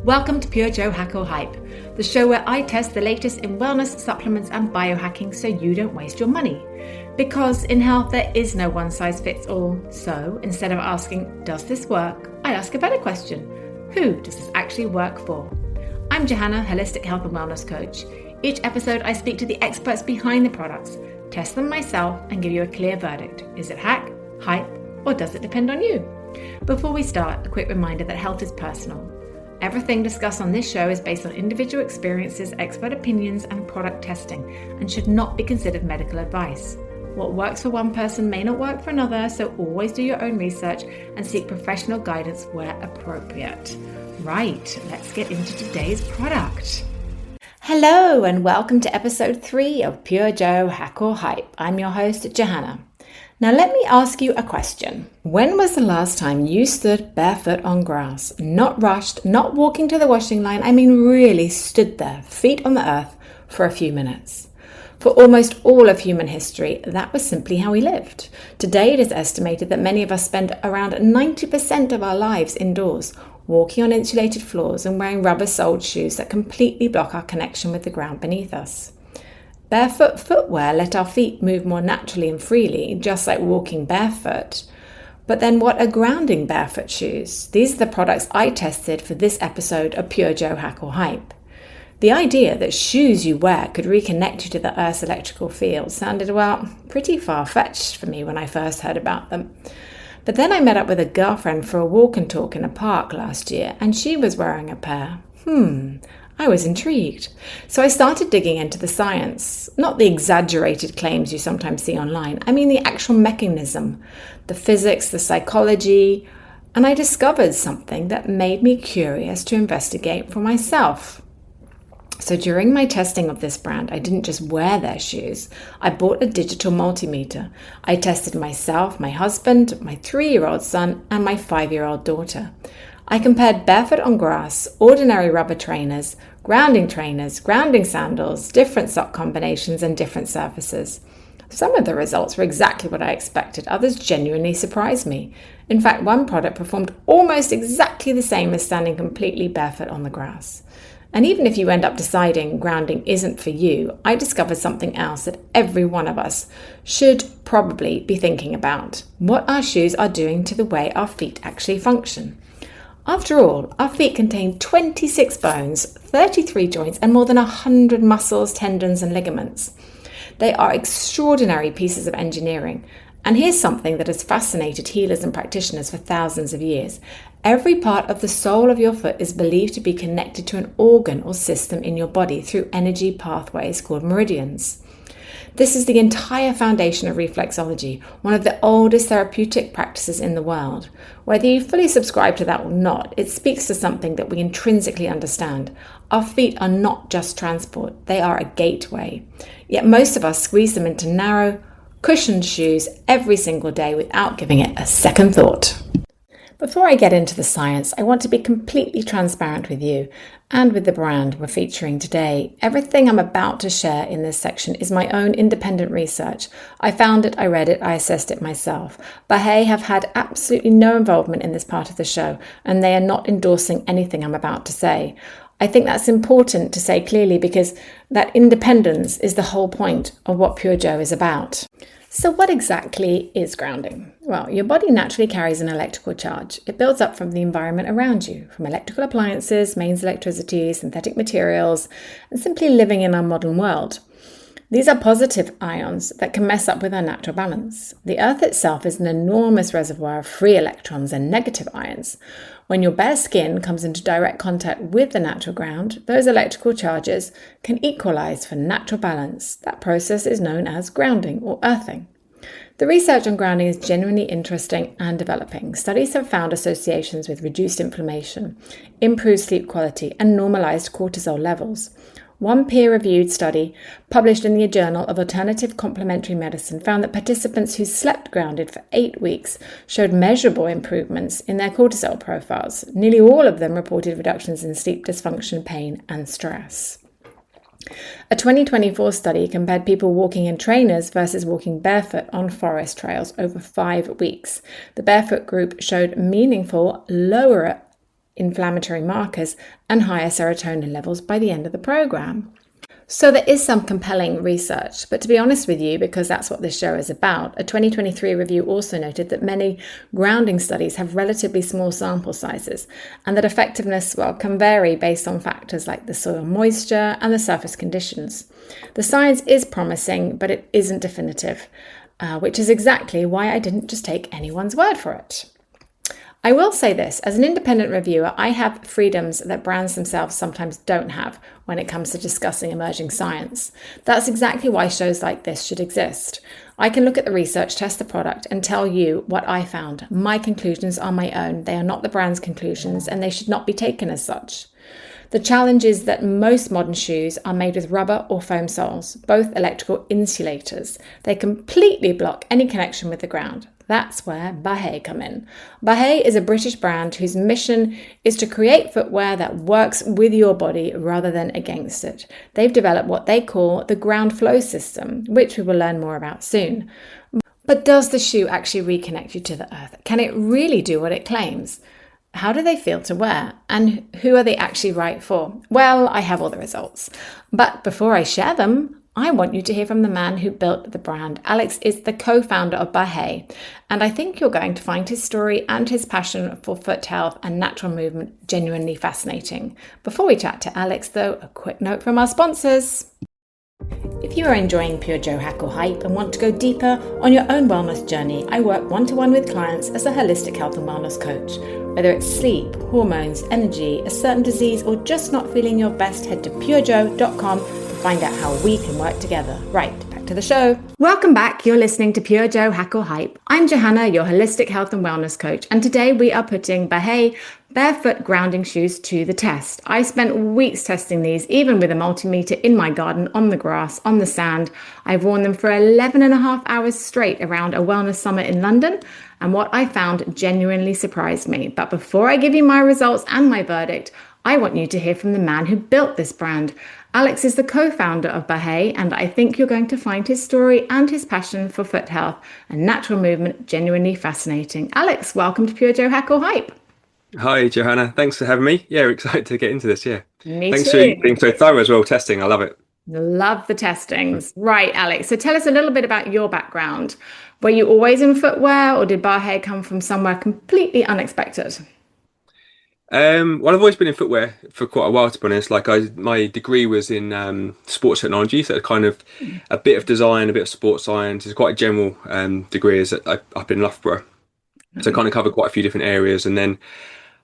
Welcome to PureJo Hack or Hype, the show where I test the latest in wellness, supplements and biohacking so you don't waste your money. Because in health there is no one size fits all, so instead of asking, does this work? I ask a better question. Who does this actually work for? I'm Johanna, holistic health and wellness coach. Each episode I speak to the experts behind the products, test them myself and give you a clear verdict. Is it hack, hype, or does it depend on you? Before we start, a quick reminder that health is personal. Everything discussed on this show is based on individual experiences, expert opinions, and product testing, and should not be considered medical advice. What works for one person may not work for another, so always do your own research and seek professional guidance where appropriate. Right, let's get into today's product. Hello, and welcome to episode 3 of PureJo Hack or Hype. I'm your host, Johanna. Now let me ask you a question. When was the last time you stood barefoot on grass? Not rushed, not walking to the washing line, really stood there, feet on the earth, for a few minutes. For almost all of human history, that was simply how we lived. Today it is estimated that many of us spend around 90% of our lives indoors, walking on insulated floors and wearing rubber-soled shoes that completely block our connection with the ground beneath us. Barefoot footwear let our feet move more naturally and freely, just like walking barefoot. But then what are grounding barefoot shoes? These are the products I tested for this episode of PureJo Hack or Hype. The idea that shoes you wear could reconnect you to the Earth's electrical field sounded, pretty far-fetched for me when I first heard about them. But then I met up with a girlfriend for a walk and talk in a park last year, and she was wearing a pair. I was intrigued. So I started digging into the science, not the exaggerated claims you sometimes see online. The actual mechanism, the physics, the psychology, and I discovered something that made me curious to investigate for myself. So during my testing of this brand, I didn't just wear their shoes. I bought a digital multimeter. I tested myself, my husband, my 3-year-old son, and my 5-year-old daughter. I compared barefoot on grass, ordinary rubber trainers, grounding sandals, different sock combinations, and different surfaces. Some of the results were exactly what I expected. Others genuinely surprised me. In fact, one product performed almost exactly the same as standing completely barefoot on the grass. And even if you end up deciding grounding isn't for you, I discovered something else that every one of us should probably be thinking about: what our shoes are doing to the way our feet actually function. After all, our feet contain 26 bones, 33 joints, and more than 100 muscles, tendons, and ligaments. They are extraordinary pieces of engineering. And here's something that has fascinated healers and practitioners for thousands of years. Every part of the sole of your foot is believed to be connected to an organ or system in your body through energy pathways called meridians. This is the entire foundation of reflexology, one of the oldest therapeutic practices in the world. Whether you fully subscribe to that or not, it speaks to something that we intrinsically understand. Our feet are not just transport, they are a gateway. Yet most of us squeeze them into narrow, cushioned shoes every single day without giving it a second thought. Before I get into the science, I want to be completely transparent with you and with the brand we're featuring today. Everything I'm about to share in this section is my own independent research. I found it, I read it, I assessed it myself. Bahe have had absolutely no involvement in this part of the show, and they are not endorsing anything I'm about to say. I think that's important to say clearly because that independence is the whole point of what PureJo is about. So what exactly is grounding? Well, your body naturally carries an electrical charge. It builds up from the environment around you, from electrical appliances, mains electricity, synthetic materials, and simply living in our modern world. These are positive ions that can mess up with our natural balance. The Earth itself is an enormous reservoir of free electrons and negative ions. When your bare skin comes into direct contact with the natural ground, those electrical charges can equalize for natural balance. That process is known as grounding or earthing. The research on grounding is genuinely interesting and developing. Studies have found associations with reduced inflammation, improved sleep quality, and normalized cortisol levels. One peer-reviewed study published in the Journal of Alternative Complementary Medicine found that participants who slept grounded for 8 weeks showed measurable improvements in their cortisol profiles. Nearly all of them reported reductions in sleep dysfunction, pain, and stress. A 2024 study compared people walking in trainers versus walking barefoot on forest trails over 5 weeks. The barefoot group showed meaningful lower inflammatory markers and higher serotonin levels by the end of the program. So there is some compelling research, but to be honest with you, because that's what this show is about, a 2023 review also noted that many grounding studies have relatively small sample sizes and that effectiveness, can vary based on factors like the soil moisture and the surface conditions. The science is promising, but it isn't definitive, which is exactly why I didn't just take anyone's word for it. I will say this, as an independent reviewer, I have freedoms that brands themselves sometimes don't have when it comes to discussing emerging science. That's exactly why shows like this should exist. I can look at the research, test the product, and tell you what I found. My conclusions are my own. They are not the brand's conclusions, and they should not be taken as such. The challenge is that most modern shoes are made with rubber or foam soles, both electrical insulators. They completely block any connection with the ground. That's where Bahe come in. Bahe is a British brand whose mission is to create footwear that works with your body rather than against it. They've developed what they call the ground flow system, which we will learn more about soon. But does the shoe actually reconnect you to the earth? Can it really do what it claims? How do they feel to wear? And who are they actually right for? Well, I have all the results. But before I share them, I want you to hear from the man who built the brand. Alex is the co-founder of Bahe, and I think you're going to find his story and his passion for foot health and natural movement genuinely fascinating. Before we chat to Alex, though, a quick note from our sponsors. If you are enjoying PureJo Hack or Hype and want to go deeper on your own wellness journey, I work one-to-one with clients as a holistic health and wellness coach. Whether it's sleep, hormones, energy, a certain disease, or just not feeling your best, head to purejo.com to find out how we can work together. Right, back to the show. Welcome back. You're listening to PureJo Hack or Hype. I'm Johanna, your holistic health and wellness coach, and today we are putting Bahe barefoot grounding shoes to the test. I spent weeks testing these, even with a multimeter in my garden, on the grass, on the sand. I've worn them for 11 and a half hours straight around a wellness summit in London, and what I found genuinely surprised me. But before I give you my results and my verdict, I want you to hear from the man who built this brand. Alex is the co-founder of Bahe, and I think you're going to find his story and his passion for foot health and natural movement genuinely fascinating. Alex, welcome to PureJo Hack or Hype. Hi, Johanna. Thanks for having me. Yeah, we're excited to get into this. Yeah. Me Thanks too. for being so thorough as well, testing. I love it. Love the testings. Right, Alex. So tell us a little bit about your background. Were you always in footwear, or did Bahe come from somewhere completely unexpected? Well, I've always been in footwear for quite a while, to be honest. My degree was in sports technology, so kind of a bit of design, a bit of sports science. It's quite a general degree up in Loughborough. So I kind of covered quite a few different areas. And then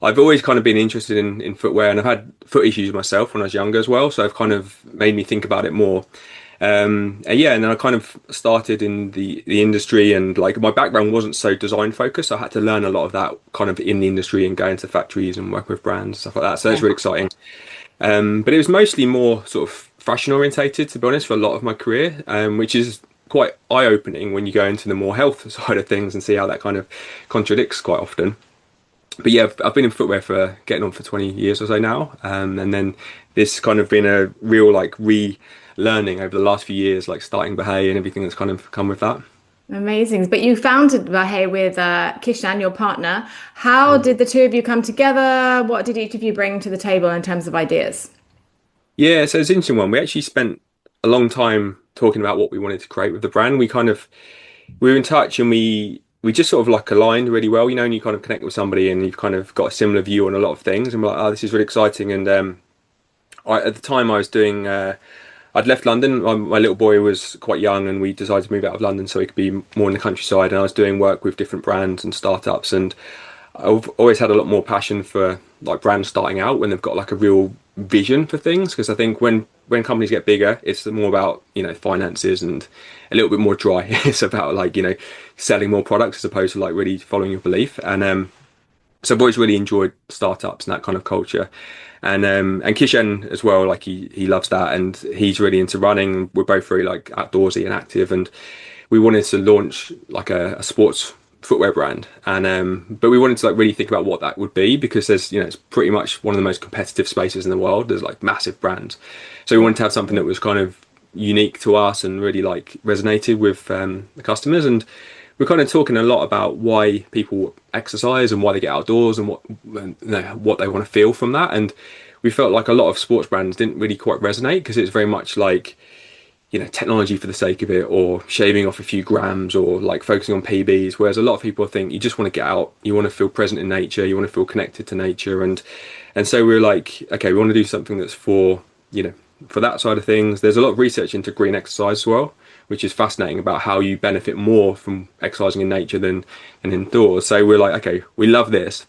I've always kind of been interested in footwear, and I've had foot issues myself when I was younger as well. So I've kind of made me think about it more. And then I kind of started in the industry, and like my background wasn't so design focused. So I had to learn a lot of that kind of in the industry and go into factories and work with brands, stuff like that. So it's really exciting. But it was mostly more sort of fashion orientated, to be honest, for a lot of my career, which is quite eye-opening when you go into the more health side of things and see how that kind of contradicts quite often. But yeah, I've been in footwear for getting on for 20 years or so now. And then this kind of been a real like relearning over the last few years, like starting Bahe and everything that's kind of come with that. Amazing. But you founded Bahe with Kishan, your partner. How did the two of you come together? What did each of you bring to the table in terms of ideas? Yeah, so it's an interesting one. We actually spent a long time talking about what we wanted to create with the brand. We were in touch, and we just sort of like aligned really well, and you kind of connect with somebody and you've kind of got a similar view on a lot of things, and we're like, oh, this is really exciting. And at the time I was doing I'd left London. My little boy was quite young, and we decided to move out of London so he could be more in the countryside, and I was doing work with different brands and startups, and I've always had a lot more passion for like brands starting out when they've got like a real vision for things, because I think when companies get bigger, it's more about finances and a little bit more dry. It's about like selling more products as opposed to like really following your belief. And so I've always really enjoyed startups and that kind of culture. And Kishan as well, like he loves that, and he's really into running. We're both very like outdoorsy and active, and we wanted to launch like a sports footwear brand, and but we wanted to like really think about what that would be, because there's it's pretty much one of the most competitive spaces in the world. There's like massive brands, so we wanted to have something that was kind of unique to us and really like resonated with the customers. And we're kind of talking a lot about why people exercise and why they get outdoors and what they want to feel from that. And we felt like a lot of sports brands didn't really quite resonate because it's very much like, technology for the sake of it, or shaving off a few grams, or like focusing on PBs. Whereas a lot of people think you just want to get out, you want to feel present in nature, you want to feel connected to nature, and so we were like, okay, we want to do something that's for that side of things. There's a lot of research into green exercise as well, which is fascinating about how you benefit more from exercising in nature than indoors. So we're like, okay, we love this.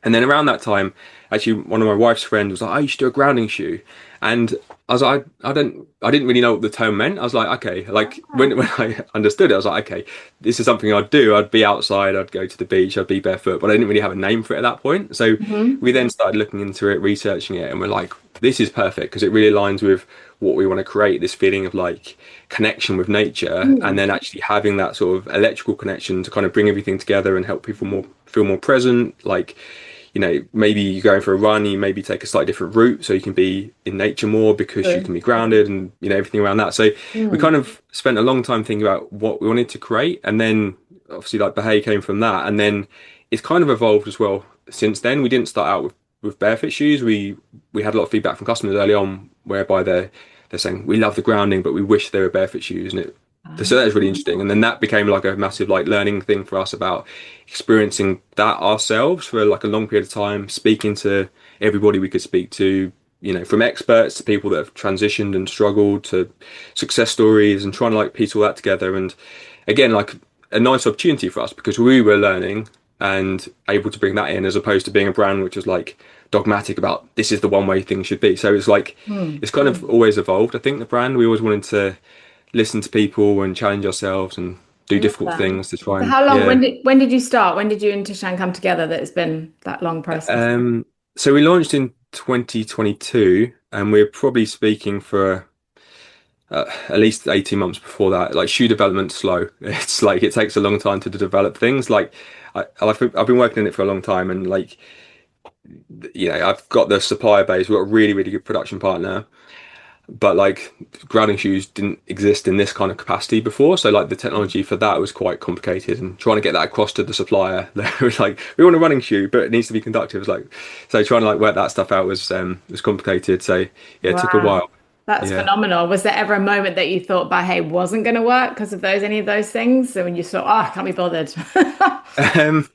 And then around that time, actually, one of my wife's friends was like, "Oh, you should do a grounding shoe," and I was like, I didn't really know what the term meant. I was like, okay, like when I understood it, I was like, okay, this is something I'd do. I'd be outside, I'd go to the beach, I'd be barefoot, but I didn't really have a name for it at that point. So Hmm. we then started looking into it, researching it, and we're like, this is perfect because it really aligns with what we want to create, this feeling of like connection with nature, and then actually having that sort of electrical connection to kind of bring everything together and help people more feel more present. Like, maybe you're going for a run, you maybe take a slightly different route so you can be in nature more because you True. can be grounded and, everything around that. So we Mm. kind of spent a long time thinking about what we wanted to create. And then obviously like Bahé came from that. And then it's kind of evolved as well since then. We didn't start out with barefoot shoes. We had a lot of feedback from customers early on whereby they're saying, we love the grounding, but we wish they were barefoot shoes. And so that was really interesting. And then that became like a massive like learning thing for us about experiencing that ourselves for like a long period of time, speaking to everybody we could speak to, from experts to people that have transitioned and struggled to success stories, and trying to like piece all that together. And again, like a nice opportunity for us because we were learning and able to bring that in, as opposed to being a brand which was like dogmatic about this is the one way things should be. So it's like Mm. it's kind of always evolved. I think the brand, we always wanted to listen to people and challenge ourselves and I do love difficult that. things to try So and how long, yeah. when did you start? When did you and Tishan come together that it's been that long process? Um, so we launched in 2022, and we're probably speaking for at least 18 months before that. Like shoe development's slow. It's like it takes a long time to develop things. Like I've been working in it for a long time, and like I've got the supplier base. We've got a really really good production partner, but like grounding shoes didn't exist in this kind of capacity before, so like the technology for that was quite complicated, and trying to get that across to the supplier they were like, we want a running shoe but it needs to be conductive. It was like, so trying to like work that stuff out was complicated. So yeah, it took a Wow. while. That's Yeah. phenomenal. Was there ever a moment that you thought Bahe wasn't going to work because of any of those things? So when you thought, oh, I can't be bothered. um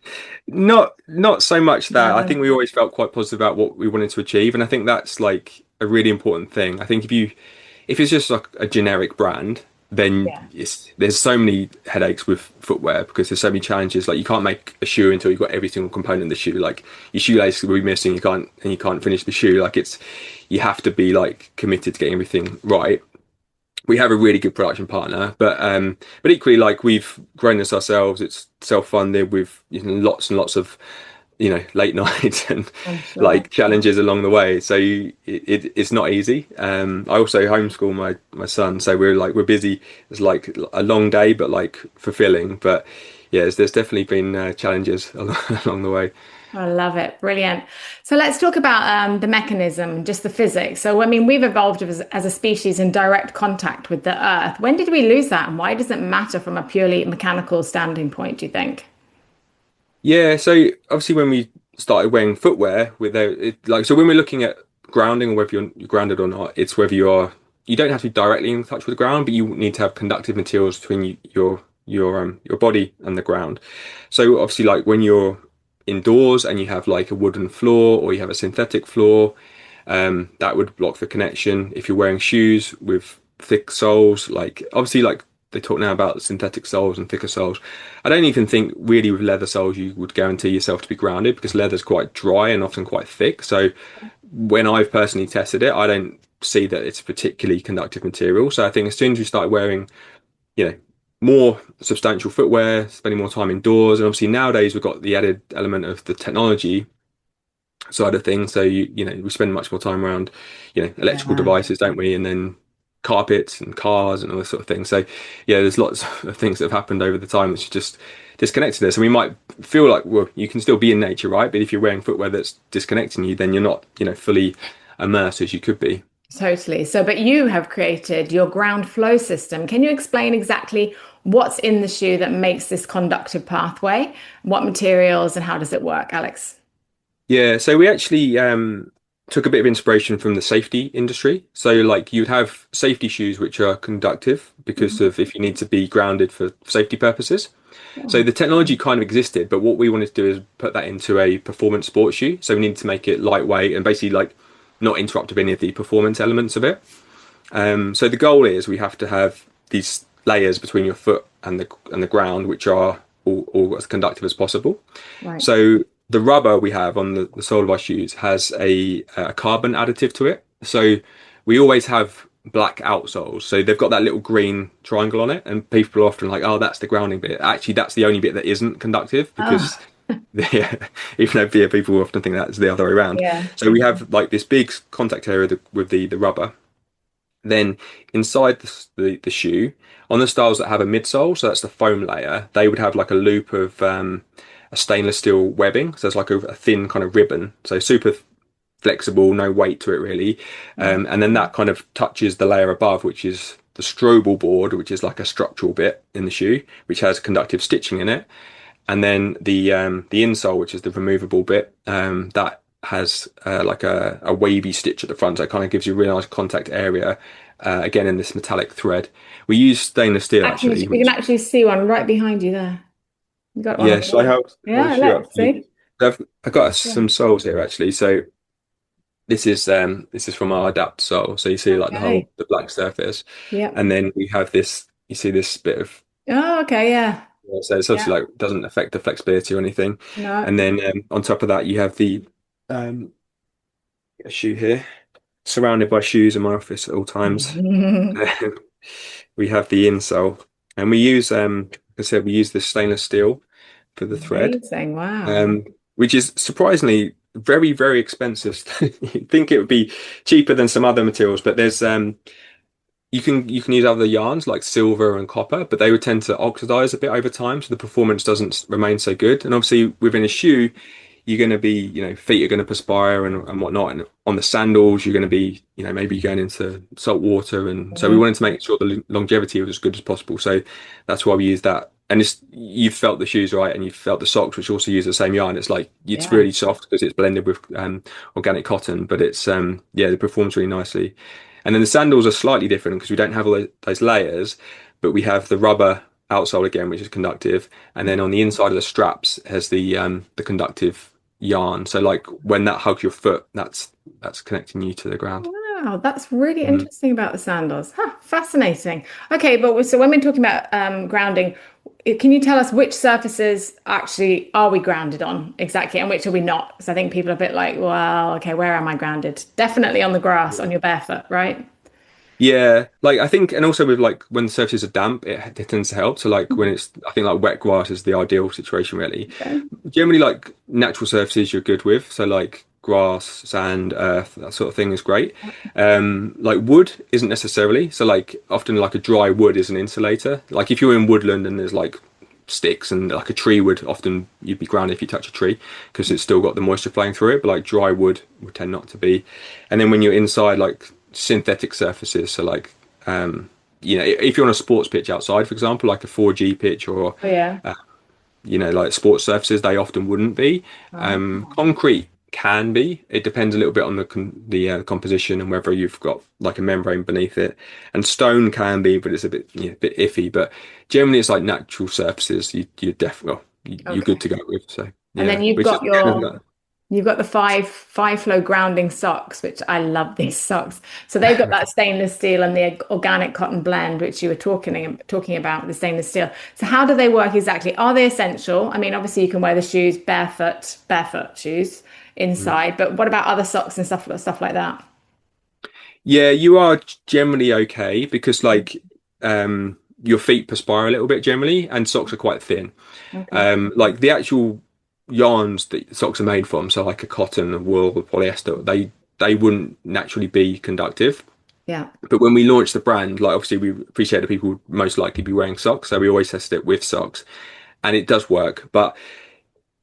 not so much that. I No. think we always felt quite positive about what we wanted to achieve, and I think that's like a really important thing. I think if it's just like a generic brand, then Yeah. there's so many headaches with footwear because there's so many challenges. Like you can't make a shoe until you've got every single component of the shoe. Like your shoelace will be missing, you can't finish the shoe. Like you have to be like committed to getting everything right. We have a really good production partner, but equally like we've grown this ourselves. It's self-funded with lots and lots of late nights and I'm sure. like challenges along the way. So it's not easy. I also homeschool my son, so we're busy. It's like a long day, but like fulfilling. But yeah, there's definitely been challenges along the way. I love it. Brilliant. So let's talk about the mechanism, just the physics. So, I mean, we've evolved as a species in direct contact with the earth. When did we lose that? And why does it matter from a purely mechanical standing point, do you think? Yeah, so obviously when we started wearing footwear like so when we're looking at grounding or whether you're grounded or not, it's whether you don't have to be directly in touch with the ground, but you need to have conductive materials between your body and the ground. So obviously like when you're indoors and you have like a wooden floor or you have a synthetic floor, that would block the connection. If you're wearing shoes with thick soles, like obviously like they talk now about synthetic soles and thicker soles. I don't even think really with leather soles you would guarantee yourself to be grounded because leather's quite dry and often quite thick. So when I've personally tested it, I don't see that it's a particularly conductive material. So I think as soon as we started wearing, you know, more substantial footwear, spending more time indoors, and obviously nowadays we've got the added element of the technology side of things. So we spend much more time around, electrical Yeah. devices, don't we? And then carpets and cars and all this sort of thing. So yeah, there's lots of things that have happened over the time which just disconnected us. And we might feel like, well, you can still be in nature, right? But if you're wearing footwear that's disconnecting you, then you're not, fully immersed as you could be. Totally. So, but you have created your ground flow system. Can you explain exactly What's in the shoe that makes this conductive pathway? What materials and how does it work, Alex? Yeah, so we actually took a bit of inspiration from the safety industry. So like you'd have safety shoes which are conductive because Mhm. of if you need to be grounded for safety purposes. So Oh, the technology kind of existed, but what we wanted to do is put that into a performance sports shoe. So we needed to make it lightweight and basically like not interrupt with any of the performance elements of it. So the goal is we have to have these layers between your foot and the ground, which are all as conductive as possible. right. So the rubber we have on the sole of our shoes has a carbon additive to it. So we always have black outsoles. So they've got that little green triangle on it, and people are often like, "Oh, that's the grounding bit." Actually, that's the only bit that isn't conductive Oh, because yeah, even though people often think that's the other way around. yeah. So we have like this big contact area with the rubber. Then inside the shoe, on the styles that have a midsole, so that's the foam layer, they would have like a loop of a stainless steel webbing. So it's like a thin kind of ribbon. So super flexible, no weight to it really. Right. And then that kind of touches the layer above, which is the strobel board, which is like a structural bit in the shoe, which has conductive stitching in it. And then the insole, which is the removable bit, that has like a wavy stitch at the front, so it kind of gives you a really nice contact area. Again, in this metallic thread, we use stainless steel Actually, actually. we can Which actually see one right behind you there. You got one on yes, the I wall. hold the Yeah, shoe up let's for you. see. I've got Yeah. some soles here actually. So this is from our adapt sole. So you see like Okay. the black surface, Yep. and then we have this. You see this bit of Oh, okay. Yeah. so it's Yeah. obviously like doesn't affect the flexibility or anything. No. And then on top of that, you have the um, a shoe here, surrounded by shoes in my office at all times. We have the insole, and we use like I said, we use this stainless steel for the thread, Amazing. Wow. um, which is surprisingly very, very expensive. You'd think it would be cheaper than some other materials, but there's you can use other yarns like silver and copper, but they would tend to oxidize a bit over time, so the performance doesn't remain so good. And obviously, within a shoe, you're going to be, feet are going to perspire and whatnot. And on the sandals, you're going to be, maybe going into salt water. And so we Mhm. wanted to make sure the longevity was as good as possible. So that's why we use that. And you've felt the shoes right, and you've felt the socks, which also use the same yarn. It's like it's Yeah. really soft because it's blended with organic cotton, but it's yeah, it performs really nicely. And then the sandals are slightly different because we don't have all those layers, but we have the rubber outsole again, which is conductive, and then on the inside of the straps has the conductive yarn. So like when that hugs your foot, that's connecting you to the ground. Wow, that's really Mm. interesting about the sandals. Huh, fascinating. Okay, but so when we're talking about grounding, can you tell us which surfaces actually are we grounded on exactly, and which are we not? Because I think people are a bit like, well, okay, where am I grounded? Definitely on the grass, on your barefoot, right? Yeah, like I think, and also with like when the surfaces are damp, it tends to help. So like when it's, I think like wet grass is the ideal situation really. Okay. Generally, like natural surfaces you're good with. So like grass, sand, earth, that sort of thing is great. Like wood isn't necessarily. So like often like a dry wood is an insulator. Like if you're in woodland and there's like sticks and like a tree would often you'd be grounded if you touch a tree because it's still got the moisture flowing through it. But like dry wood would tend not to be. And then when you're inside like synthetic surfaces, so like if you're on a sports pitch outside, for example, like a 4G pitch or Oh yeah. like sports surfaces, they often wouldn't be. Oh, Concrete can be. It depends a little bit on the composition and whether you've got like a membrane beneath it. And stone can be, but it's a bit iffy. But generally, it's like natural surfaces. You're definitely you're good okay. to go with. So And then yeah, which is you've got the five flow grounding socks, which I love these socks. So they've got that stainless steel and the organic cotton blend, which you were talking about, the stainless steel. So how do they work exactly? Are they essential? I mean, obviously you can wear the shoes barefoot shoes inside, but what about other socks and stuff like that? yeah, you are generally okay because like your feet perspire a little bit generally, and socks are quite thin. Okay. Like the actual yarns that socks are made from, so like a cotton, a wool, or polyester, they wouldn't naturally be conductive. Yeah. But when we launched the brand, like obviously we appreciate that people would most likely be wearing socks, so we always test it with socks, and it does work. But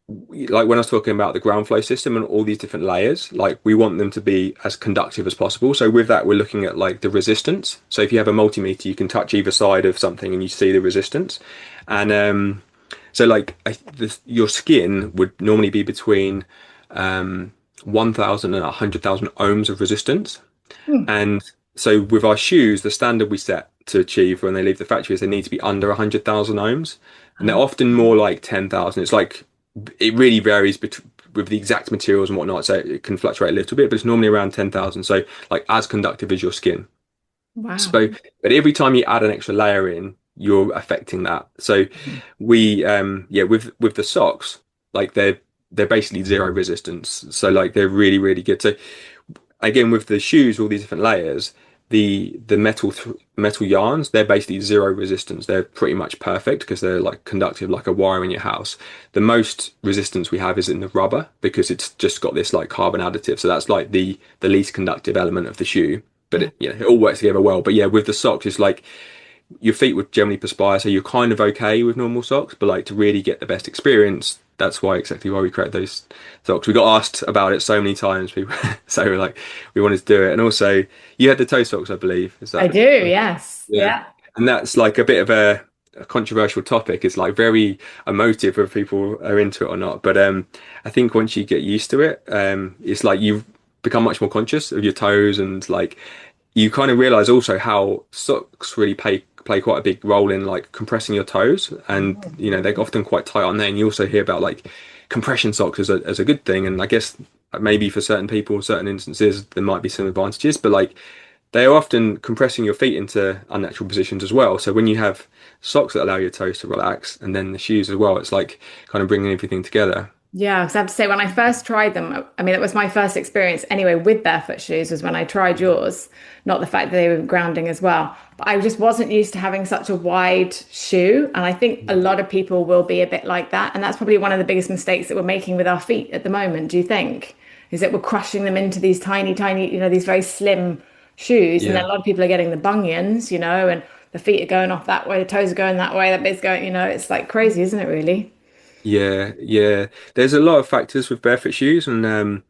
like when I was talking about the ground flow system and all these different layers, like we want them to be as conductive as possible. So with that, we're looking at like the resistance. So if you have a multimeter, you can touch either side of something and you see the resistance. And so like your skin would normally be between 1,000 and 100,000 ohms of resistance. Hmm. And so with our shoes, the standard we set to achieve when they leave the factory is they need to be under 100,000 ohms. And they're often more like 10,000. It's like it really varies with the exact materials and whatnot. So it can fluctuate a little bit, but it's normally around 10,000. So like as conductive as your skin. Wow. So, but every time you add an extra layer in, you're affecting that. So we, yeah, with the socks, like they're basically zero resistance. So like they're really, really good. So again, with the shoes, all these different layers, the metal yarns, they're basically zero resistance. They're pretty much perfect because they're like conductive, like a wire in your house. The most resistance we have is in the rubber because it's just got this like carbon additive. So that's like the least conductive element of the shoe. But Yeah. it all works together well. But yeah, with the socks, it's like your feet would generally perspire, so you're kind of okay with normal socks, but like to really get the best experience, that's why exactly why we create those socks. We got asked about it so many times, people, so we're like we wanted to do it. And also, you had the toe socks, I believe. Is I that do, yes. yeah? Yeah. And that's like a bit of a controversial topic. It's like very emotive whether people are into it or not. But I think once you get used to it, it's like you become much more conscious of your toes and like you kind of realize also how socks really play quite a big role in like compressing your toes, and you know they're often quite tight on there. And you also hear about like compression socks as a good thing, and I guess maybe for certain people, certain instances, there might be some advantages, but like they are often compressing your feet into unnatural positions as well. So when you have socks that allow your toes to relax, and then the shoes as well, it's like kind of bringing everything together. Yeah, because I have to say, when I first tried them, I mean, it was my first experience anyway with barefoot shoes, was when I tried yours, not the fact that they were grounding as well. But I just wasn't used to having such a wide shoe. And I think a lot of people will be a bit like that. And that's probably one of the biggest mistakes that we're making with our feet at the moment, do you think? Is that we're crushing them into these tiny, tiny, these very slim shoes. And then Yeah. a lot of people are getting the bunions, and the feet are going off that way, the toes are going that way, that bit's going, it's like crazy, isn't it, really? Yeah, yeah. There's a lot of factors with barefoot shoes, and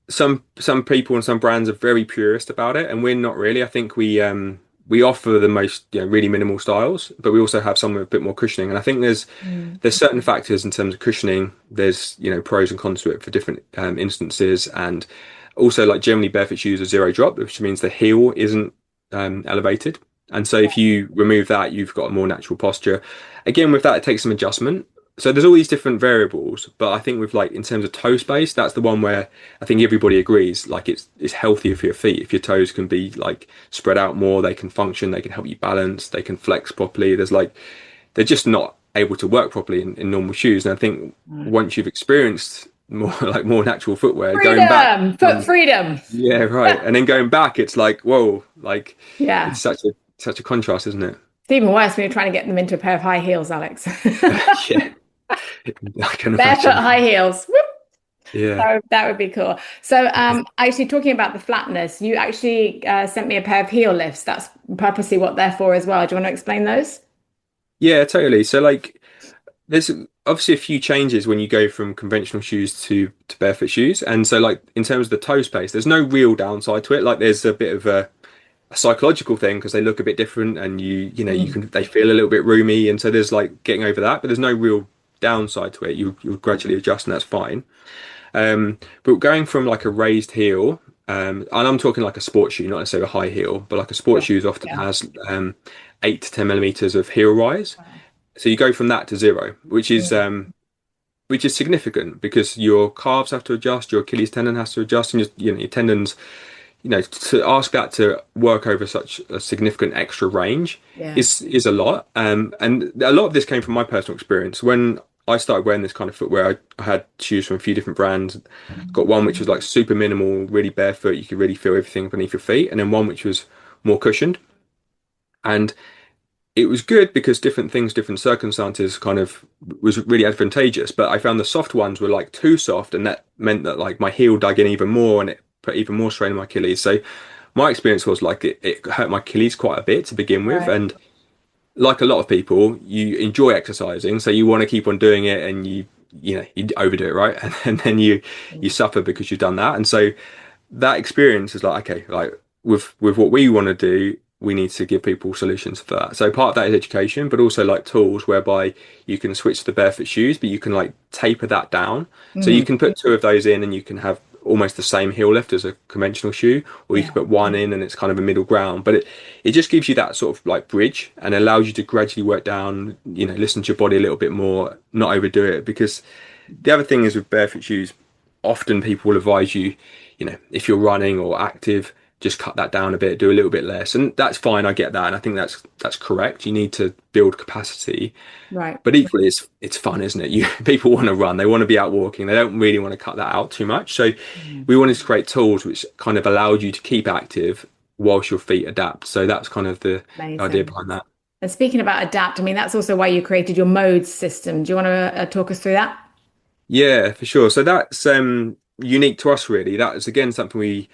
some people and some brands are very purist about it, and we're not really. I think we offer the most really minimal styles, but we also have some with a bit more cushioning. And I think Mm. there's certain factors in terms of cushioning. There's pros and cons to it for different instances, and also like generally barefoot shoes are zero drop, which means the heel isn't elevated. And so if you remove that, you've got a more natural posture. Again, with that, it takes some adjustment. So there's all these different variables, but I think with like in terms of toe space, that's the one where I think everybody agrees like it's healthier for your feet if your toes can be like spread out more, they can function, they can help you balance, they can flex properly. There's like they're just not able to work properly in normal shoes. And I think once you've experienced more like more natural footwear, going back, Freedom, foot freedom. yeah, right, and then going back, it's like whoa, like Yeah. it's such a contrast, isn't it? It's even worse when you're trying to get them into a pair of high heels, Alex. Yeah, I can Barefoot imagine. high heels. Whoop. Yeah. That would be cool. So, actually, talking about the flatness, you actually sent me a pair of heel lifts. That's purposely what they're for as well. Do you want to explain those? Yeah, totally. So like there's obviously a few changes when you go from conventional shoes to barefoot shoes. And so like in terms of the toe space, there's no real downside to it. Like there's a bit of a psychological thing because they look a bit different and you Mm. can they feel a little bit roomy and so there's like getting over that, but there's no real downside to it. You gradually adjust and that's fine. But going from like a raised heel, and I'm talking like a sports shoe, not necessarily a high heel, but like a sports Sure. shoes often Yeah. has 8 to 10 millimeters of heel rise. So you go from that to zero, which is significant because your calves have to adjust, your Achilles tendon has to adjust, and your tendons. To ask that to work over such a significant extra range Yeah. is a lot. And a lot of this came from my personal experience. When I started wearing this kind of footwear, I had shoes from a few different brands. Got one which was like super minimal, really barefoot. You could really feel everything beneath your feet, and then one which was more cushioned. And it was good because different things, different circumstances kind of was really advantageous. But I found the soft ones were like too soft, and that meant that like my heel dug in even more and it put even more strain on my Achilles. So my experience was like it hurt my Achilles quite a bit to begin with. Right. And like a lot of people, you enjoy exercising, so you want to keep on doing it and you overdo it, right? And then you suffer because you've done that. And so that experience is like, okay, like with what we want to do, we need to give people solutions for that. So part of that is education, but also like tools whereby you can switch to the barefoot shoes, but you can like taper that down. So you Mm, can put two of those in and you can have almost the same heel lift as a conventional shoe, or you can yeah. put one in and it's kind of a middle ground. But it just gives you that sort of like bridge and allows you to gradually work down, listen to your body a little bit more, not overdo it. Because the other thing is with barefoot shoes, often people will advise you, if you're running or active, just cut that down a bit, do a little bit less, and that's fine. I get that, and I think that's correct. You need to build capacity, Right. but equally, it's fun, isn't it? People want to run, they want to be out walking, they don't really want to cut that out too much. So Mm. we wanted to create tools which kind of allowed you to keep active whilst your feet adapt. So that's kind of the idea Amazing. behind that. And speaking about adapt, I mean, that's also why you created your modes system. Do you want to talk us through that? Yeah, for sure. So that's unique to us, really. That is again something we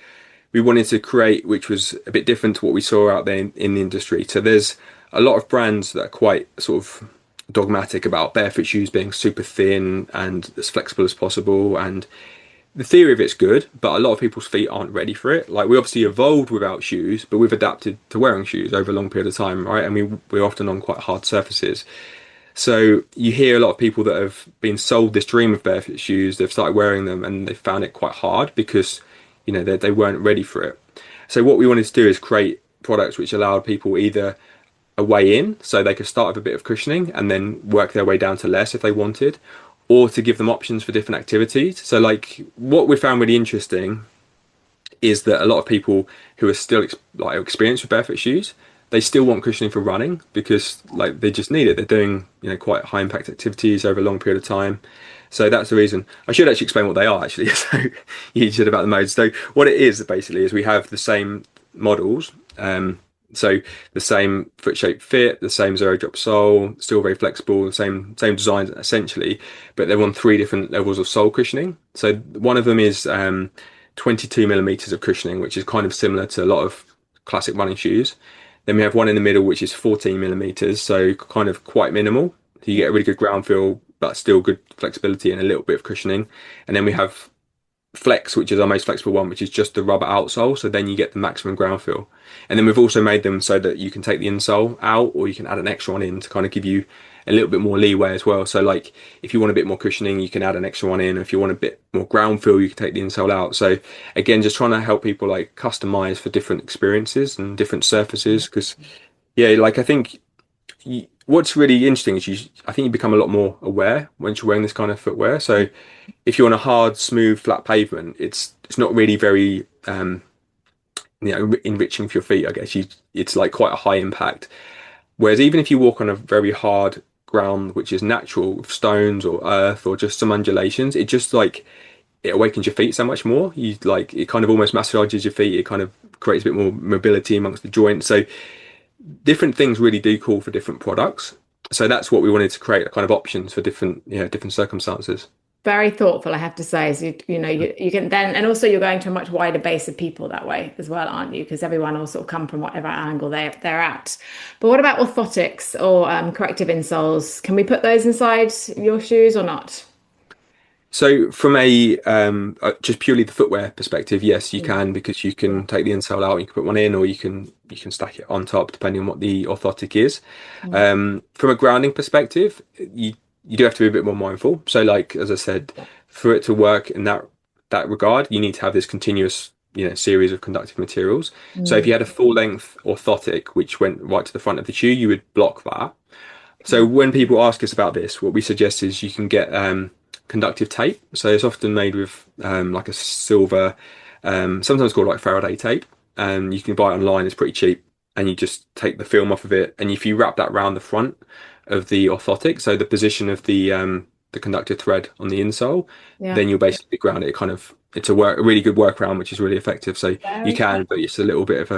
wanted to create, which was a bit different to what we saw out there in the industry. So there's a lot of brands that are quite sort of dogmatic about barefoot shoes being super thin and as flexible as possible. And the theory of it's good, but a lot of people's feet aren't ready for it. Like we obviously evolved without shoes, but we've adapted to wearing shoes over a long period of time, right? And we're often on quite hard surfaces. So you hear a lot of people that have been sold this dream of barefoot shoes, they've started wearing them and they found it quite hard because, they weren't ready for it. So what we wanted to do is create products which allowed people either a way in, so they could start with a bit of cushioning and then work their way down to less if they wanted, or to give them options for different activities. So like what we found really interesting is that a lot of people who are still like experienced with barefoot shoes, they still want cushioning for running because like they just need it. They're doing quite high impact activities over a long period of time. So that's the reason. I should actually explain what they are actually. So you said about the modes. So what it is basically is we have the same models. So the same foot shape fit, the same zero drop sole, still very flexible, the same designs essentially, but they're on three different levels of sole cushioning. So one of them is 22 millimeters of cushioning, which is kind of similar to a lot of classic running shoes. Then we have one in the middle, which is 14 millimeters, so kind of quite minimal. So you get a really good ground feel, but still good flexibility and a little bit of cushioning. And then we have Flex, which is our most flexible one, which is just the rubber outsole. So then you get the maximum ground feel. And then we've also made them so that you can take the insole out or you can add an extra one in to kind of give you a little bit more leeway as well. So like if you want a bit more cushioning, you can add an extra one in. If you want a bit more ground feel, you can take the insole out. So again, just trying to help people like customize for different experiences and different surfaces. Because yeah, like I think what's really interesting is I think you become a lot more aware once you're wearing this kind of footwear. So if you're on a hard, smooth, flat pavement, it's not really very enriching for your feet. I guess it's like quite a high impact. Whereas even if you walk on a very hard ground, which is natural, with stones or earth or just some undulations, it just like it awakens your feet so much more. You like it kind of almost massages your feet. It kind of creates a bit more mobility amongst the joints. So different things really do call for different products. So that's what we wanted to create, kind of options for different circumstances. Very thoughtful, I have to say. So you can then, and also you're going to a much wider base of people that way as well, aren't you? Because everyone will sort of come from whatever angle they're at. But what about orthotics or corrective insoles? Can we put those inside your shoes or not? So from a just purely the footwear perspective, yes, you can because you Yeah. can take the insole out, you can put one in, or you can stack it on top depending on what the orthotic is. Mm. From a grounding perspective, you do have to be a bit more mindful. So like as I said, for it to work in that regard, you need to have this continuous series of conductive materials. So if Mm. you had a full length orthotic which went right to the front of the shoe, you would block that. So Okay. when people ask us about this, what we suggest is you can get conductive tape. So it's often made with like a silver, sometimes called like Faraday tape. And you can buy it online, it's pretty cheap. And you just take the film off of it. And if you wrap that around the front of the orthotic, so the position of the conductive thread on the insole, Yeah. then you'll basically ground it. It's a really good workaround, which is really effective. So you Very can, but it's a little bit of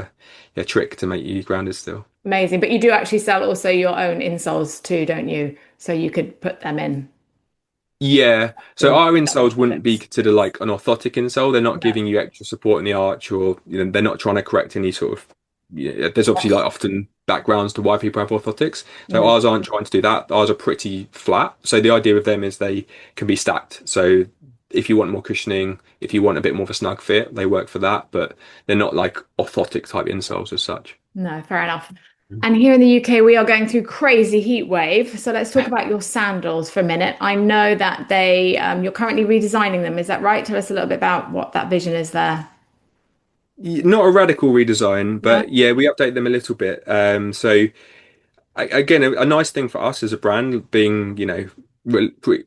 a trick to make you grounded still. amazing. But you do actually sell also your own insoles too, don't you? So you could put them in. Yeah, so Or our that would insoles be wouldn't be fixed. considered like an orthotic insole. They're not No. giving you extra support in the arch, or they're not trying to correct any sort of. Yeah, there's obviously like often backgrounds to why people have orthotics. So Mm. ours aren't trying to do that. Ours are pretty flat. So the idea with them is they can be stacked. So if you want more cushioning, if you want a bit more of a snug fit, they work for that, but they're not like orthotic type insoles as such. No, fair enough. And here in the UK, we are going through crazy heat wave. So let's talk about your sandals for a minute. I know that you're currently redesigning them. Is that right? Tell us a little bit about what that vision is there. Not a radical redesign, No? but yeah, we update them a little bit. So again, a nice thing for us as a brand, being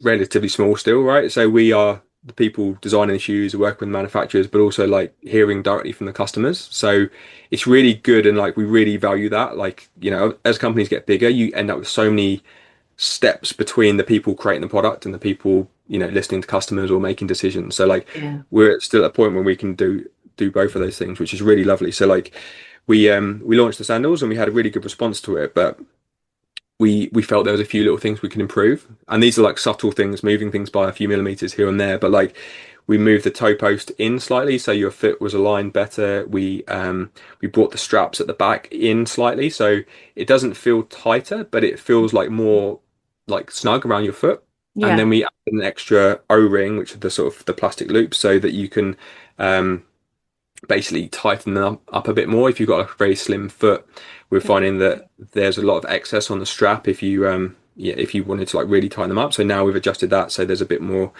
relatively small still, right? So we are the people designing the shoes, working with manufacturers, but also like hearing directly from the customers. So it's really good, and like we really value that. Like as companies get bigger, you end up with so many steps between the people creating the product and the people listening to customers or making decisions. So like Yeah. we're still at a point where we can do both of those things, which is really lovely. So like we launched the sandals and we had a really good response to it, but we felt there was a few little things we can improve, and these are like subtle things, moving things by a few millimeters here and there. But like we moved the toe post in slightly so your foot was aligned better. We brought the straps at the back in slightly so it doesn't feel tighter, but it feels like more like snug around your foot. And Yeah. then we added an extra O-ring, which are the sort of the plastic loops, so that you can um, basically tighten them up a bit more if you've got a very slim foot. We're finding that there's a lot of excess on the strap if you wanted to like really tighten them up. So now we've adjusted that so there's a bit more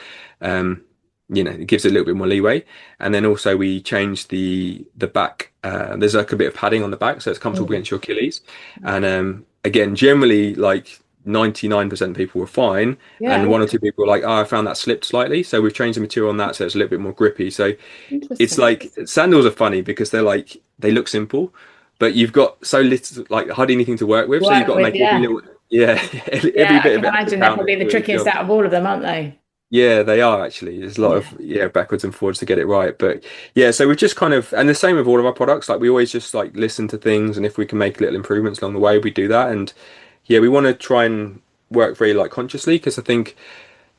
it gives it a little bit more leeway. And then also we changed the back. There's like a bit of padding on the back so it's comfortable Mm. against your Achilles. And again, generally like 99% of people were fine, Yeah. and one or two people were like, "Oh, I found that slipped slightly." So we've changed the material on that so it's a little bit more grippy. So it's Interesting. like sandals are funny because they look simple, but you've got so little like hardly anything to work with, so you've Work got to with, make every yeah. little yeah every Yeah, I bit can of effort imagine they're counted probably the to do the trickiest job. out of all of them, aren't they? Yeah, they are actually. There's a lot Yeah. of backwards and forwards to get it right, but yeah. So we've just kind of, and the same with all of our products. Like we always just like listen to things, and if we can make little improvements along the way, we do that. And yeah, we want to try and work very like consciously because I think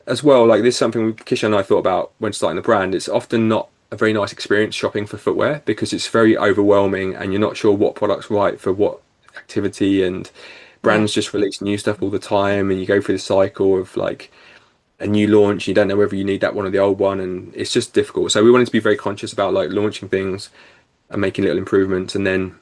as well, like this is something Kisha and I thought about when starting the brand. It's often not a very nice experience shopping for footwear because it's very overwhelming and you're not sure what product's right for what activity, and Yeah. brands just release new stuff all the time and you go through the cycle of like a new launch, you don't know whether you need that one or the old one, and it's just difficult. So we wanted to be very conscious about like launching things and making little improvements, and then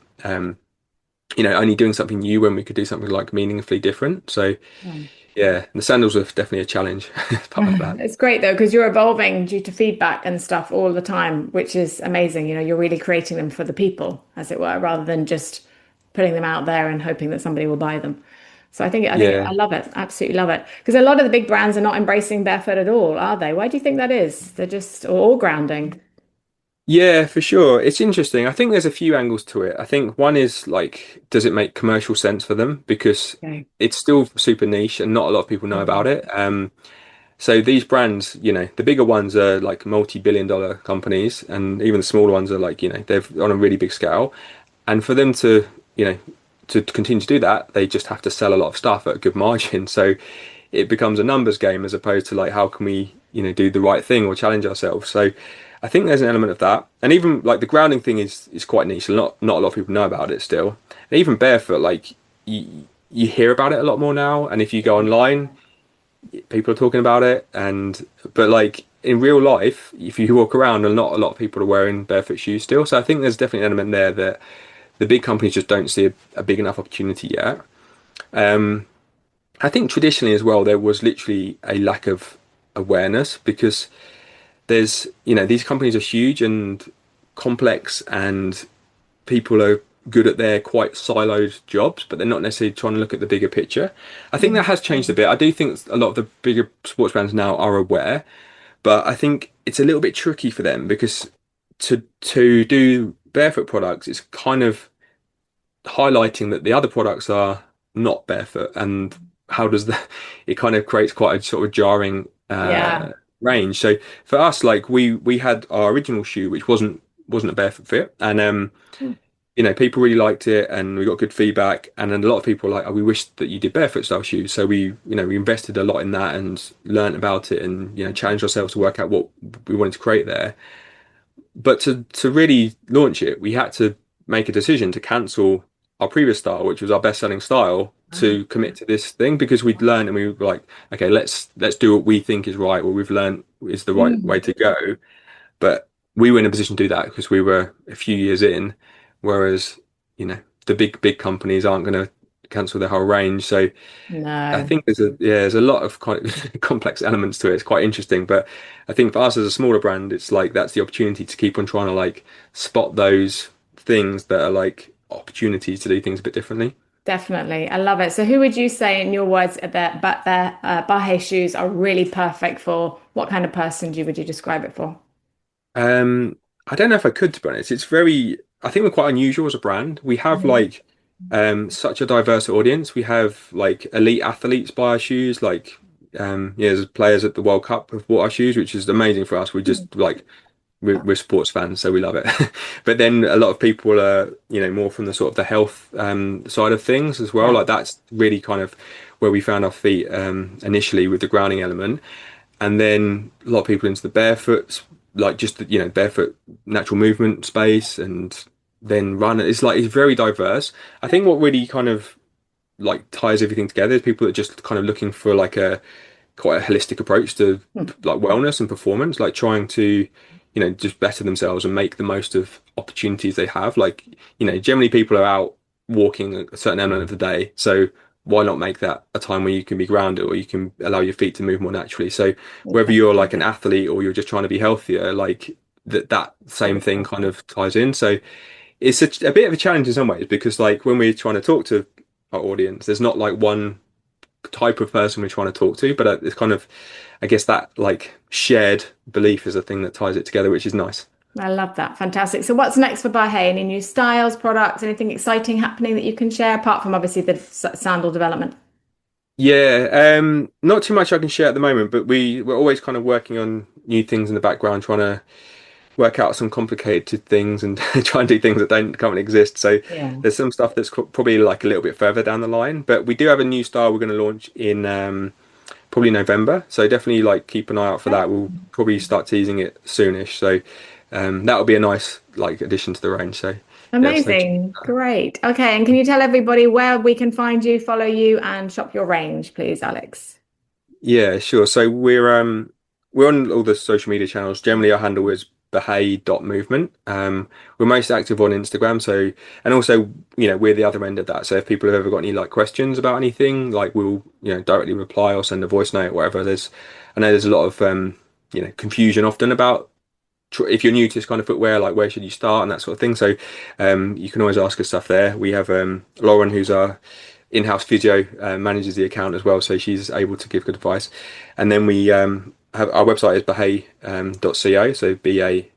only doing something new when we could do something like meaningfully different. So Mm. yeah, the sandals were definitely a challenge as part of that. It's great though, because you're evolving due to feedback and stuff all the time, which is amazing. You're really creating them for the people, as it were, rather than just putting them out there and hoping that somebody will buy them. So I think I Yeah. love it. Absolutely love it. Because a lot of the big brands are not embracing barefoot at all, are they? Why do you think that is? They're just all grounding. Yeah, for sure. It's interesting. I think there's a few angles to it. I think one is like, does it make commercial sense for them? Because Okay. it's still super niche and not a lot of people know about Mm. it. So these brands, the bigger ones are like multi-billion-dollar companies, and even the smaller ones are like, they're on a really big scale. And for them you know, to continue to do that, they just have to sell a lot of stuff at a good margin. So it becomes a numbers game as opposed to like, how can we, do the right thing or challenge ourselves? So I think there's an element of that. And even like the grounding thing is quite niche. Not a lot of people know about it still. And even barefoot, like you hear about it a lot more now. And if you go online, people are talking about it, but like in real life if you walk around, not a lot of people are wearing barefoot shoes still, so I think there's definitely an element there that the big companies just don't see a big enough opportunity yet. I think traditionally as well there was literally a lack of awareness because there's these companies are huge and complex, and people are good at their quite siloed jobs, but they're not necessarily trying to look at the bigger picture. I think that has changed a bit. I do think a lot of the bigger sports brands now are aware, but I think it's a little bit tricky for them because to do barefoot products, it's kind of highlighting that the other products are not barefoot, and how does that? It kind of creates quite a sort of jarring Yeah. range. So for us, like we had our original shoe, which wasn't a barefoot fit, and people really liked it and we got good feedback. And then a lot of people were like, oh, we wish that you did barefoot style shoes. So we invested a lot in that and learned about it and, challenged ourselves to work out what we wanted to create there. But to really launch it, we had to make a decision to cancel our previous style, which was our best-selling style, to commit to this thing because we'd learned and we were like, okay, let's do what we think is right, what we've learned is the right way to go. But we were in a position to do that because we were a few years in, whereas, the big companies aren't going to cancel their whole range. So I No. think there's a lot of quite complex elements to it. It's quite interesting, but I think for us as a smaller brand, it's like that's the opportunity to keep on trying to like spot those things that are like opportunities to do things a bit differently. Definitely. I love it. So who would you say in your words that but the Bahe shoes are really perfect for? What kind of person would you describe it for? Um, I don't know if I could, to be honest. I think we're quite unusual as a brand. We have like such a diverse audience. We have like elite athletes buy our shoes, like there's players at the World Cup have bought our shoes, which is amazing for us. We just like we're sports fans, so we love it. But then a lot of people are, more from the sort of the health side of things as well. Yeah. Like that's really kind of where we found our feet initially with the grounding element, and then a lot of people into the barefoot, like just barefoot natural movement space, and then run. It's very diverse. I think what really kind of like ties everything together is people that are just kind of looking for like a quite a holistic approach to like wellness and performance, like trying to, just better themselves and make the most of opportunities they have. Like, generally people are out walking a certain element of the day. So why not make that a time where you can be grounded or you can allow your feet to move more naturally? So whether you're like an athlete or you're just trying to be healthier, like that same thing kind of ties in. So it's a bit of a challenge in some ways because like when we're trying to talk to our audience, there's not like one type of person we're trying to talk to, but it's kind of, I guess that like shared belief is a thing that ties it together, which is nice. I love that. Fantastic. So what's next for Bahe? Any new styles, products, anything exciting happening that you can share apart from obviously the sandal development? Yeah, not too much I can share at the moment, but we're always kind of working on new things in the background, trying to work out some complicated things and try and do things that don't currently exist. So Yeah. there's some stuff that's probably like a little bit further down the line, but we do have a new style we're going to launch in probably November. So definitely like keep an eye out for that. We'll probably start teasing it soonish. So that'll be a nice like addition to the range. So yeah, stay tuned. Amazing. Great. Okay. And can you tell everybody where we can find you, follow you, and shop your range, please, Alex? Yeah, sure. So we're on all the social media channels. Generally, our handle is Bahé.movement. We're most active on Instagram. So and also, we're the other end of that. So if people have ever got any like questions about anything, like we'll directly reply or send a voice note, or whatever. I know there's a lot of confusion often about if you're new to this kind of footwear, like where should you start and that sort of thing. So you can always ask us stuff there. We have Lauren, who's our in-house physio, manages the account as well, so she's able to give good advice. And then we have our website is bahe.co, so bahe.co.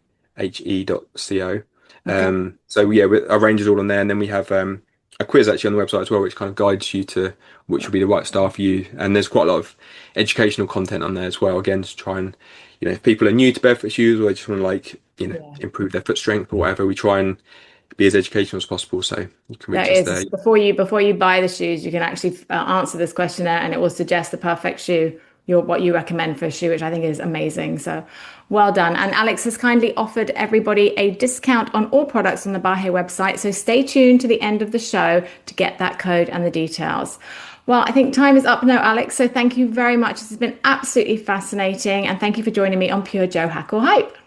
Okay. So yeah, our range is all on there, and then we have a quiz actually on the website as well, which kind of guides you to which will be the right style for you. And there's quite a lot of educational content on there as well, again to try and if people are new to barefoot shoes or they just want to like Yeah. improve their foot strength or whatever, we try and be as educational as possible. So you can reach That us there. is before you buy the shoes, you can actually answer this questionnaire, and it will suggest the perfect shoe, what you recommend for a shoe, which I think is amazing. So, well done. And Alex has kindly offered everybody a discount on all products on the Bahe website. So stay tuned to the end of the show to get that code and the details. Well, I think time is up now, Alex. So thank you very much. This has been absolutely fascinating, and thank you for joining me on PureJo Hack or Hype.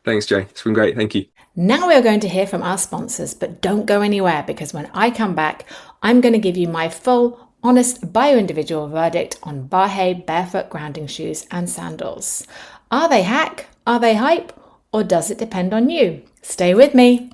Thanks, Jay. It's been great. Thank you. Now we are going to hear from our sponsors, but don't go anywhere because when I come back, I'm going to give you my full, honest, bio-individual verdict on Bahe barefoot grounding shoes and sandals. Are they hack? Are they hype? Or does it depend on you? Stay with me.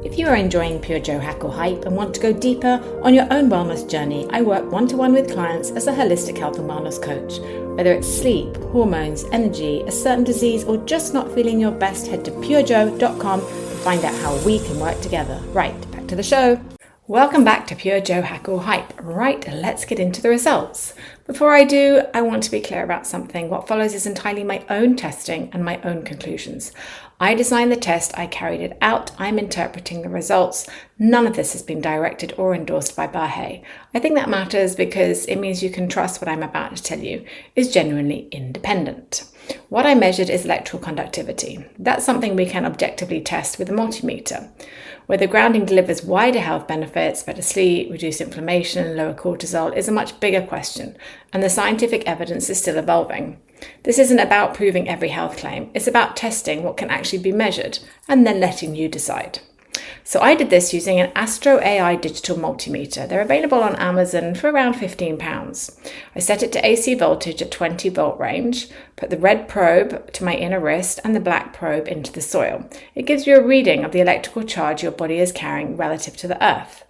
If you are enjoying PureJo Hack or Hype and want to go deeper on your own wellness journey, I work one-to-one with clients as a holistic health and wellness coach. Whether it's sleep, hormones, energy, a certain disease, or just not feeling your best, head to purejo.com to find out how we can work together. Right, back to the show. Welcome back to PureJo Hack or Hype. Right, let's get into the results. Before I do, I want to be clear about something. What follows is entirely my own testing and my own conclusions. I designed the test, I carried it out, I'm interpreting the results. None of this has been directed or endorsed by Bahe. I think that matters because it means you can trust what I'm about to tell you is genuinely independent. What I measured is electrical conductivity. That's something we can objectively test with a multimeter. Whether grounding delivers wider health benefits, better sleep, reduced inflammation, lower cortisol, is a much bigger question, and the scientific evidence is still evolving. This isn't about proving every health claim, it's about testing what can actually be measured, and then letting you decide. So I did this using an Astro AI digital multimeter. They're available on Amazon for around £15. I set it to AC voltage at 20 volt range, put the red probe to my inner wrist and the black probe into the soil. It gives you a reading of the electrical charge your body is carrying relative to the earth.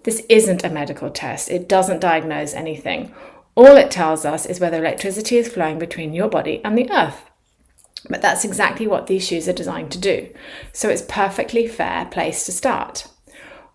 This isn't a medical test. It doesn't diagnose anything. All it tells us is whether electricity is flowing between your body and the earth. But that's exactly what these shoes are designed to do. So it's a perfectly fair place to start.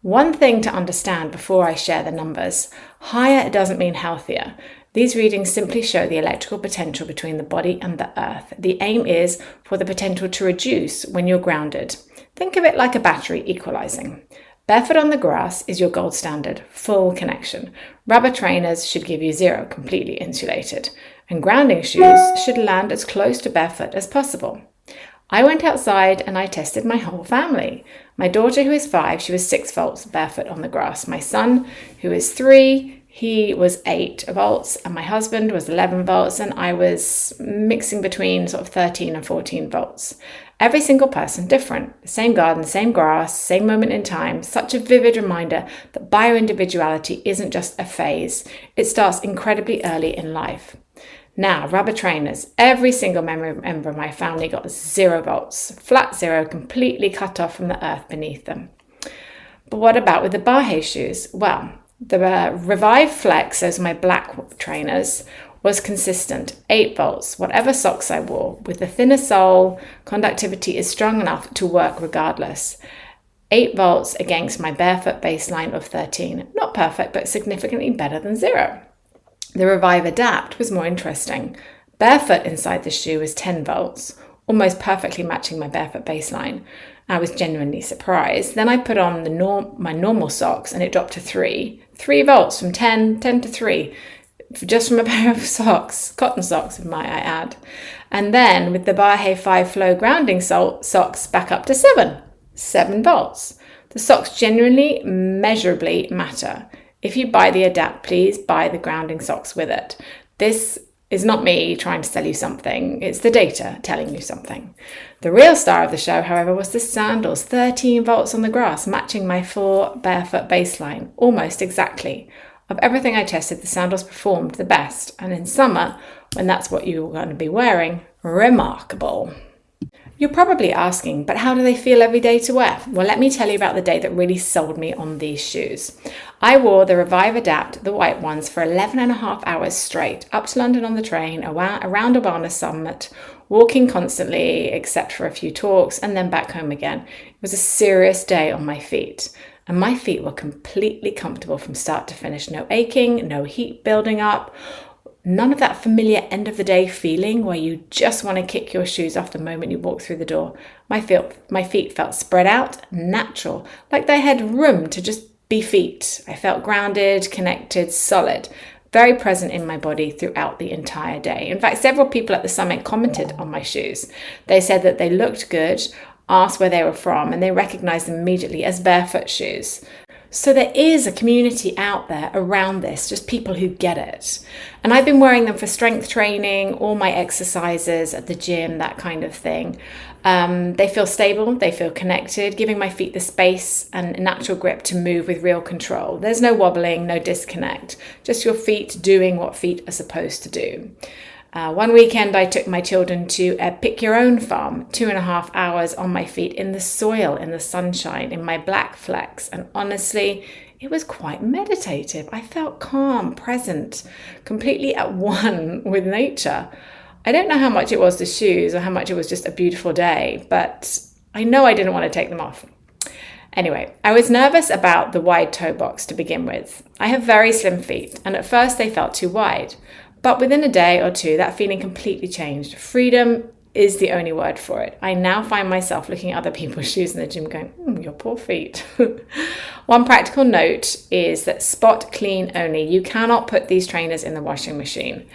One thing to understand before I share the numbers: higher doesn't mean healthier. These readings simply show the electrical potential between the body and the earth. The aim is for the potential to reduce when you're grounded. Think of it like a battery equalizing. Barefoot on the grass is your gold standard, full connection. Rubber trainers should give you zero, completely insulated. And grounding shoes should land as close to barefoot as possible. I went outside and I tested my whole family. My daughter, who is 5, she was 6 volts barefoot on the grass. My son, who is 3, he was 8 volts, and my husband was 11 volts, and I was mixing between sort of 13 and 14 volts. Every single person different. The same garden, same grass, same moment in time. Such a vivid reminder that bioindividuality isn't just a phase. It starts incredibly early in life. Now, rubber trainers. Every single member of my family got 0 volts. Flat zero, completely cut off from the earth beneath them. But what about with the Bahe shoes? Well, the Revive Flex, those are my black trainers, was consistent, 8 volts, whatever socks I wore. With the thinner sole, conductivity is strong enough to work regardless. 8 volts against my barefoot baseline of 13. Not perfect, but significantly better than 0. The Revive Adapt was more interesting. Barefoot inside the shoe was 10 volts, almost perfectly matching my barefoot baseline. I was genuinely surprised. Then I put on my normal socks and it dropped to 3. 3 volts from 10 to 3. Just from a pair of socks, cotton socks, might I add. And then with the Bahe 5 Flow grounding socks back up to 7 volts. The socks genuinely, measurably matter. If you buy the Adapt, please buy the grounding socks with it. This is not me trying to sell you something, it's the data telling you something. The real star of the show, however, was the sandals, 13 volts on the grass, matching my 4 barefoot baseline, almost exactly. Of everything I tested, the sandals performed the best, and in summer, when that's what you're going to be wearing, remarkable. You're probably asking, but how do they feel every day to wear? Well, let me tell you about the day that really sold me on these shoes. I wore the Revive Adapt, the white ones, for 11 and a half hours straight, up to London on the train, around a wellness summit, walking constantly, except for a few talks, and then back home again. It was a serious day on my feet. And my feet were completely comfortable from start to finish. No aching, no heat building up, none of that familiar end of the day feeling where you just want to kick your shoes off the moment you walk through the door. My feet felt spread out, natural, like they had room to just be feet. I felt grounded, connected, solid, very present in my body throughout the entire day. In fact, several people at the summit commented on my shoes. They said that they looked good, asked where they were from, and they recognized them immediately as barefoot shoes. So there is a community out there around this, just people who get it. And I've been wearing them for strength training, all my exercises at the gym, that kind of thing. They feel stable, they feel connected, giving my feet the space and natural grip to move with real control. There's no wobbling, no disconnect, just your feet doing what feet are supposed to do. One weekend I took my children to a pick your own farm, 2.5 hours on my feet in the soil, in the sunshine, in my black flex. And honestly, it was quite meditative. I felt calm, present, completely at one with nature. I don't know how much it was the shoes or how much it was just a beautiful day, but I know I didn't want to take them off. Anyway, I was nervous about the wide toe box to begin with. I have very slim feet, and at first they felt too wide. But within a day or two, that feeling completely changed. Freedom is the only word for it. I now find myself looking at other people's shoes in the gym going, your poor feet. One practical note is that spot clean only. You cannot put these trainers in the washing machine.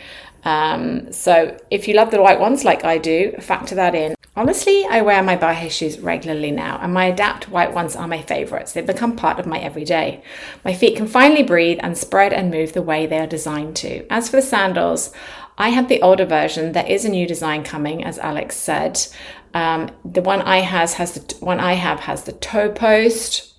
So if you love the white ones like I do, factor that in. Honestly, I wear my Bahe shoes regularly now, and my Adapt white ones are my favourites. They've become part of my everyday. My feet can finally breathe and spread and move the way they are designed to. As for the sandals, I have the older version. There is a new design coming, as Alex said. The one I have has the toe post,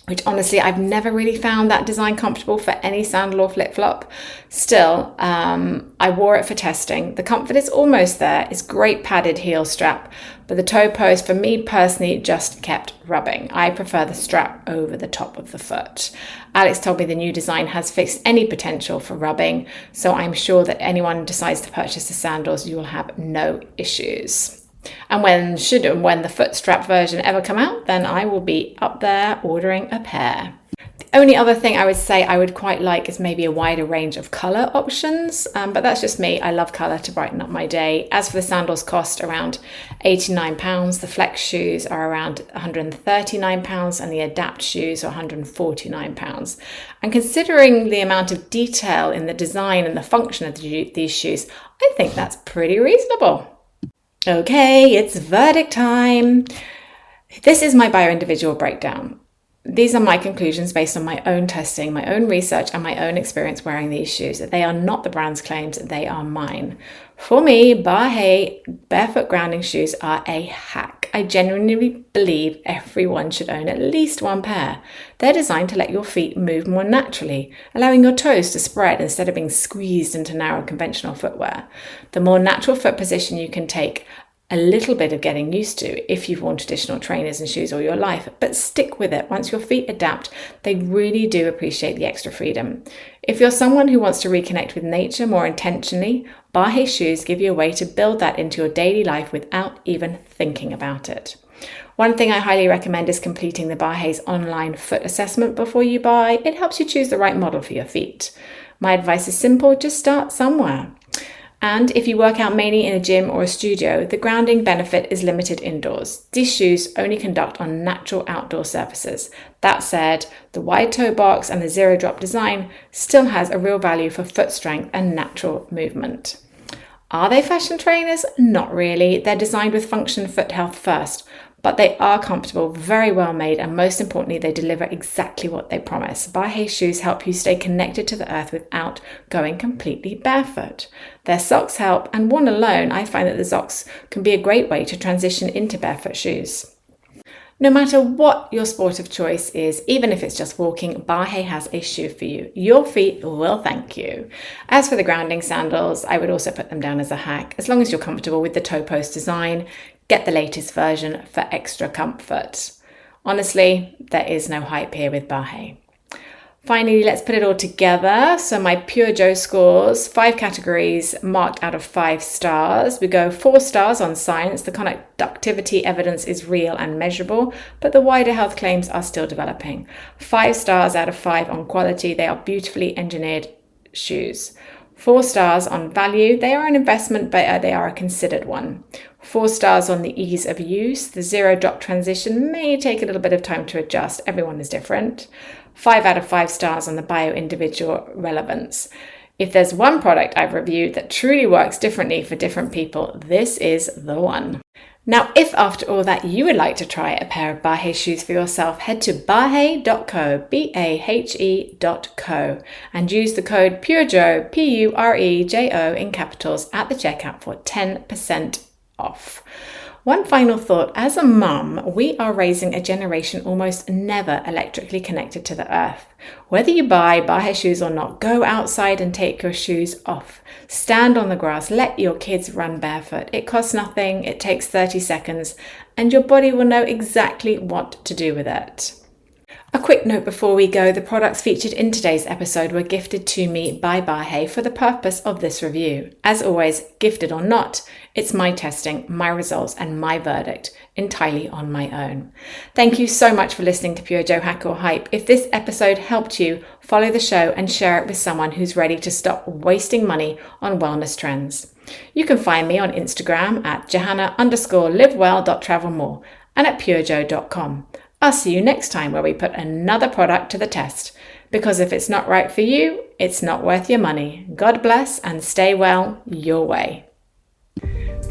which honestly, I've never really found that design comfortable for any sandal or flip-flop. Still, I wore it for testing. The comfort is almost there. It's great padded heel strap, but the toe post for me personally just kept rubbing. I prefer the strap over the top of the foot. Alex told me the new design has fixed any potential for rubbing, so I'm sure that anyone decides to purchase the sandals, you will have no issues. And when the foot strap version ever come out, then I will be up there ordering a pair. The only other thing I would say I would quite like is maybe a wider range of colour options, but that's just me. I love colour to brighten up my day. As for the sandals, cost around £89. The flex shoes are around £139 and the Adapt shoes are £149. And considering the amount of detail in the design and the function of these shoes, I think that's pretty reasonable. Okay, it's verdict time. This is my bio-individual breakdown. These are my conclusions based on my own testing, my own research, and my own experience wearing these shoes. They are not the brand's claims, they are mine. For me, Bahe barefoot grounding shoes are a hack. I genuinely believe everyone should own at least one pair. They're designed to let your feet move more naturally, allowing your toes to spread instead of being squeezed into narrow conventional footwear. The more natural foot position you can take, a little bit of getting used to if you've worn traditional trainers and shoes all your life, but stick with it. Once your feet adapt, they really do appreciate the extra freedom. If you're someone who wants to reconnect with nature more intentionally, Bahe shoes give you a way to build that into your daily life without even thinking about it. One thing I highly recommend is completing the Bahe's online foot assessment before you buy. It helps you choose the right model for your feet. My advice is simple, just start somewhere. And if you work out mainly in a gym or a studio, the grounding benefit is limited indoors. These shoes only conduct on natural outdoor surfaces. That said, the wide toe box and the zero drop design still has a real value for foot strength and natural movement. Are they fashion trainers? Not really. They're designed with function and foot health first, but they are comfortable, very well made, and most importantly, they deliver exactly what they promise. Bahe shoes help you stay connected to the earth without going completely barefoot. Their socks help, and worn alone, I find that the socks can be a great way to transition into barefoot shoes. No matter what your sport of choice is, even if it's just walking, Bahe has a shoe for you. Your feet will thank you. As for the grounding sandals, I would also put them down as a hack. As long as you're comfortable with the toe post design, get the latest version for extra comfort. Honestly, there is no hype here with Bahe. Finally, let's put it all together. So my PureJo scores, 5 categories marked out of 5 stars. We go 4 stars on science. The conductivity evidence is real and measurable, but the wider health claims are still developing. 5 stars out of 5 on quality. They are beautifully engineered shoes. 4 stars on value. They are an investment, but they are a considered one. 4 stars on the ease of use. The zero drop transition may take a little bit of time to adjust. Everyone is different. 5 out of 5 stars on the bio-individual relevance. If there's one product I've reviewed that truly works differently for different people, this is the one. Now, if after all that you would like to try a pair of Bahe shoes for yourself, head to bahe.co, bahe.co, and use the code PureJo, PureJo in capitals at the checkout for 10% off. One final thought, as a mum, we are raising a generation almost never electrically connected to the earth. Whether you buy Bahe shoes or not, go outside and take your shoes off. Stand on the grass, let your kids run barefoot. It costs nothing, it takes 30 seconds, and your body will know exactly what to do with it. A quick note before we go, the products featured in today's episode were gifted to me by Bahe for the purpose of this review. As always, gifted or not, it's my testing, my results, and my verdict, entirely on my own. Thank you so much for listening to PureJo Hack or Hype. If this episode helped you, follow the show and share it with someone who's ready to stop wasting money on wellness trends. You can find me on Instagram at Johanna_livewell.travelmore and at purejo.com. I'll see you next time where we put another product to the test. Because if it's not right for you, it's not worth your money. God bless and stay well your way.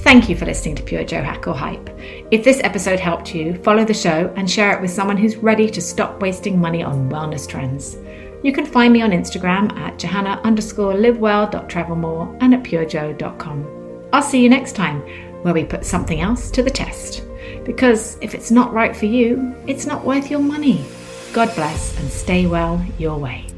Thank you for listening to PureJo Hack or Hype. If this episode helped you, follow the show and share it with someone who's ready to stop wasting money on wellness trends. You can find me on Instagram at Johanna_livewell.travelmore and at purejo.com. I'll see you next time where we put something else to the test. Because if it's not right for you, it's not worth your money. God bless and stay well your way.